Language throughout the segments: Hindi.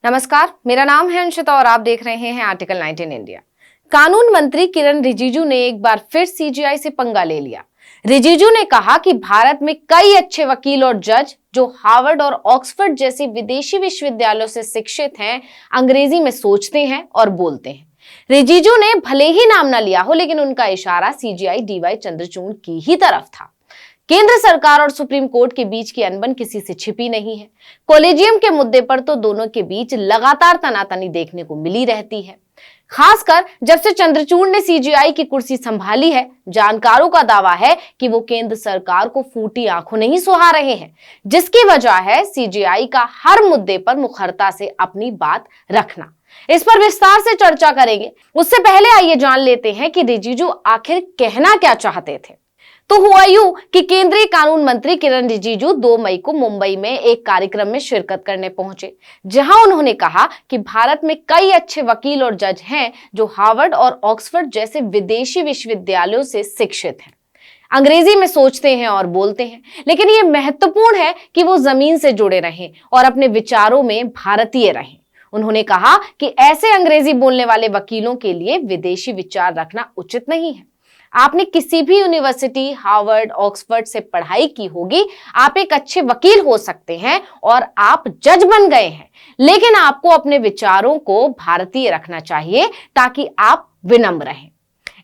नमस्कार, मेरा नाम है अंशिता और आप देख रहे हैं आर्टिकल 19 इंडिया। कानून मंत्री किरण रिजिजू ने एक बार फिर सीजीआई से पंगा ले लिया। रिजिजू ने कहा कि भारत में कई अच्छे वकील और जज जो हार्वर्ड और ऑक्सफोर्ड जैसे विदेशी विश्वविद्यालयों से शिक्षित हैं, अंग्रेजी में सोचते हैं और बोलते हैं। रिजिजू ने भले ही नाम न लिया हो, लेकिन उनका इशारा सीजीआई डीवाई चंद्रचूड़ की ही तरफ था। केंद्र सरकार और सुप्रीम कोर्ट के बीच की अनबन किसी से छिपी नहीं है। कॉलेजियम के मुद्दे पर तो दोनों के बीच लगातार तनातनी देखने को मिली रहती है। खासकर जब से चंद्रचूड़ ने सीजीआई की कुर्सी संभाली है, जानकारों का दावा है कि वो केंद्र सरकार को फूटी आंखों नहीं सुहा रहे हैं, जिसकी वजह है सीजीआई का हर मुद्दे पर मुखरता से अपनी बात रखना। इस पर विस्तार से चर्चा करेंगे। उससे पहले आइए जान लेते हैं कि रिजिजू आखिर कहना क्या चाहते थे। तो हुआ यूं कि केंद्रीय कानून मंत्री किरण रिजिजू 2 मई को मुंबई में एक कार्यक्रम में शिरकत करने पहुंचे, जहां उन्होंने कहा कि भारत में कई अच्छे वकील और जज हैं जो हार्वर्ड और ऑक्सफोर्ड जैसे विदेशी विश्वविद्यालयों से शिक्षित हैं, अंग्रेजी में सोचते हैं और बोलते हैं, लेकिन यह महत्वपूर्ण है कि वो जमीन से जुड़े रहें और अपने विचारों में भारतीय रहें। उन्होंने कहा कि ऐसे अंग्रेजी बोलने वाले वकीलों के लिए विदेशी विचार रखना उचित नहीं है। आपने किसी भी यूनिवर्सिटी, हार्वर्ड, ऑक्सफोर्ड से पढ़ाई की होगी, आप एक अच्छे वकील हो सकते हैं और आप जज बन गए हैं, लेकिन आपको अपने विचारों को भारतीय रखना चाहिए ताकि आप विनम्र रहें।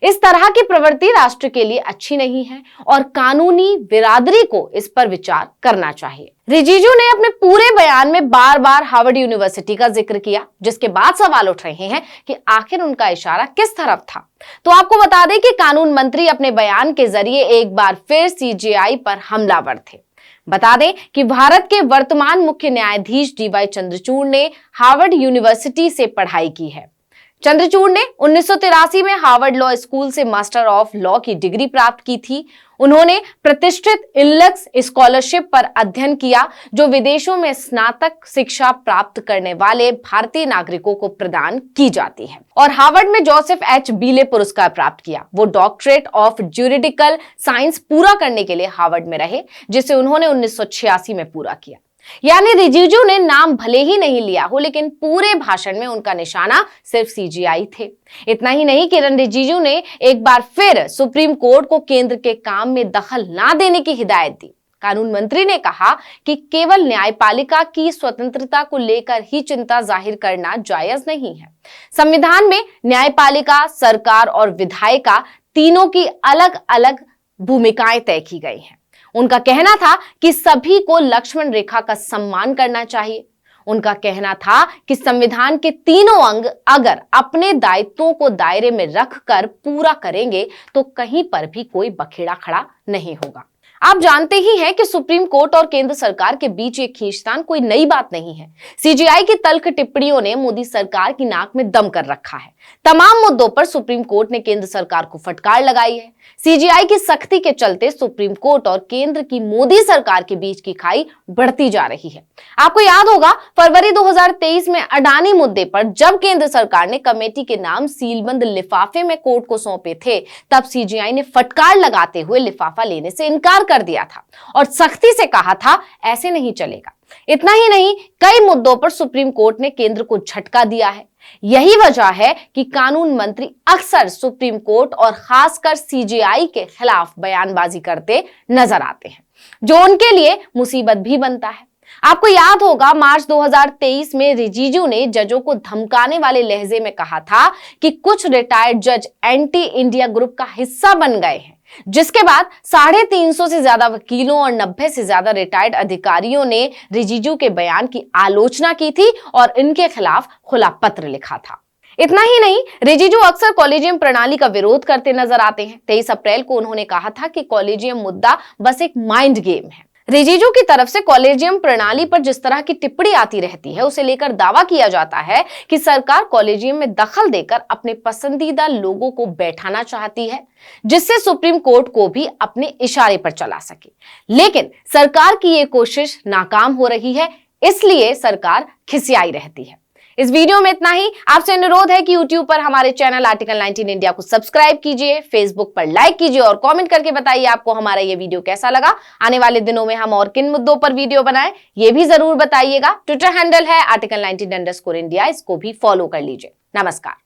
इस तरह की प्रवृत्ति राष्ट्र के लिए अच्छी नहीं है और कानूनी बिरादरी को इस पर विचार करना चाहिए। रिजिजू ने अपने पूरे बयान में बार बार हार्वर्ड यूनिवर्सिटी का जिक्र किया, जिसके बाद सवाल उठ रहे हैं कि आखिर उनका इशारा किस तरफ था। तो आपको बता दें कि कानून मंत्री अपने बयान के जरिए एक बार फिर सीजीआई पर हमलावर थे। बता दें कि भारत के वर्तमान मुख्य न्यायाधीश डीवाई चंद्रचूड़ ने हार्वर्ड यूनिवर्सिटी से पढ़ाई की है। चंद्रचूड़ ने 1983 में हार्वर्ड लॉ स्कूल से मास्टर ऑफ लॉ की डिग्री प्राप्त की थी। उन्होंने प्रतिष्ठित इनलक्स स्कॉलरशिप पर अध्ययन किया, जो विदेशों में स्नातक शिक्षा प्राप्त करने वाले भारतीय नागरिकों को प्रदान की जाती है, और हार्वर्ड में जोसेफ एच बीले पुरस्कार प्राप्त किया। वो डॉक्टरेट ऑफ ज्यूरिडिकल साइंस पूरा करने के लिए हार्वर्ड में रहे, जिसे उन्होंने 1986 में पूरा किया। यानी रिजिजू ने नाम भले ही नहीं लिया हो, लेकिन पूरे भाषण में उनका निशाना सिर्फ सीजीआई थे। इतना ही नहीं, किरण रिजिजू ने एक बार फिर सुप्रीम कोर्ट को केंद्र के काम में दखल ना देने की हिदायत दी। कानून मंत्री ने कहा कि केवल न्यायपालिका की स्वतंत्रता को लेकर ही चिंता जाहिर करना जायज नहीं है। संविधान में न्यायपालिका, सरकार और विधायिका तीनों की अलग अलग भूमिकाएं तय की गई हैं। उनका कहना था कि सभी को लक्ष्मण रेखा का सम्मान करना चाहिए। उनका कहना था कि संविधान के तीनों अंग अगर अपने दायित्वों को दायरे में रखकर पूरा करेंगे तो कहीं पर भी कोई बखेड़ा खड़ा नहीं होगा। आप जानते ही हैं कि सुप्रीम कोर्ट और केंद्र सरकार के बीच ये खींचतान कोई नई बात नहीं है। सीजीआई की तल्ख टिप्पणियों ने मोदी सरकार की नाक में दम कर रखा है। तमाम मुद्दों पर सुप्रीम कोर्ट ने केंद्र सरकार को फटकार लगाई है। सीजीआई की सख्ती के चलते सुप्रीम कोर्ट और केंद्र की मोदी सरकार के बीच की खाई बढ़ती जा रही है। आपको याद होगा, फरवरी 2023 में अडानी मुद्दे पर जब केंद्र सरकार ने कमेटी के नाम सीलबंद लिफाफे में कोर्ट को सौंपे थे, तब सीजीआई ने फटकार लगाते हुए लिफाफा लेने से इनकार कर दिया था और सख्ती से कहा था ऐसे नहीं चलेगा। इतना ही नहीं, कई मुद्दों पर सुप्रीम कोर्ट ने केंद्र को झटका दिया है। यही वजह है कि कानून मंत्री अक्सर सुप्रीम कोर्ट और खासकर सीजीआई के खिलाफ बयानबाजी करते नजर आते हैं, जो उनके लिए मुसीबत भी बनता है। आपको याद होगा, मार्च 2023 में रिजिजू ने जजों को धमकाने वाले लहजे में कहा था कि कुछ रिटायर्ड जज एंटी इंडिया ग्रुप का हिस्सा बन गए हैं, जिसके बाद 350 से ज्यादा वकीलों और 90 से ज्यादा रिटायर्ड अधिकारियों ने रिजिजू के बयान की आलोचना की थी और इनके खिलाफ खुला पत्र लिखा था। इतना ही नहीं, रिजिजू अक्सर कॉलेजियम प्रणाली का विरोध करते नजर आते हैं। 23 अप्रैल को उन्होंने कहा था कि कॉलेजियम मुद्दा बस एक माइंड गेम है। रिजिजू की तरफ से कॉलेजियम प्रणाली पर जिस तरह की टिप्पणी आती रहती है, उसे लेकर दावा किया जाता है कि सरकार कॉलेजियम में दखल देकर अपने पसंदीदा लोगों को बैठाना चाहती है, जिससे सुप्रीम कोर्ट को भी अपने इशारे पर चला सके। लेकिन सरकार की ये कोशिश नाकाम हो रही है, इसलिए सरकार खिसियाई रहती है। इस वीडियो में इतना ही। आपसे अनुरोध है कि यूट्यूब पर हमारे चैनल आर्टिकल 19 इंडिया को सब्सक्राइब कीजिए, फेसबुक पर लाइक कीजिए और कमेंट करके बताइए आपको हमारा ये वीडियो कैसा लगा। आने वाले दिनों में हम और किन मुद्दों पर वीडियो बनाएं ये भी जरूर बताइएगा। ट्विटर हैंडल है आर्टिकल 19 _ इंडिया, इसको भी फॉलो कर लीजिए। नमस्कार।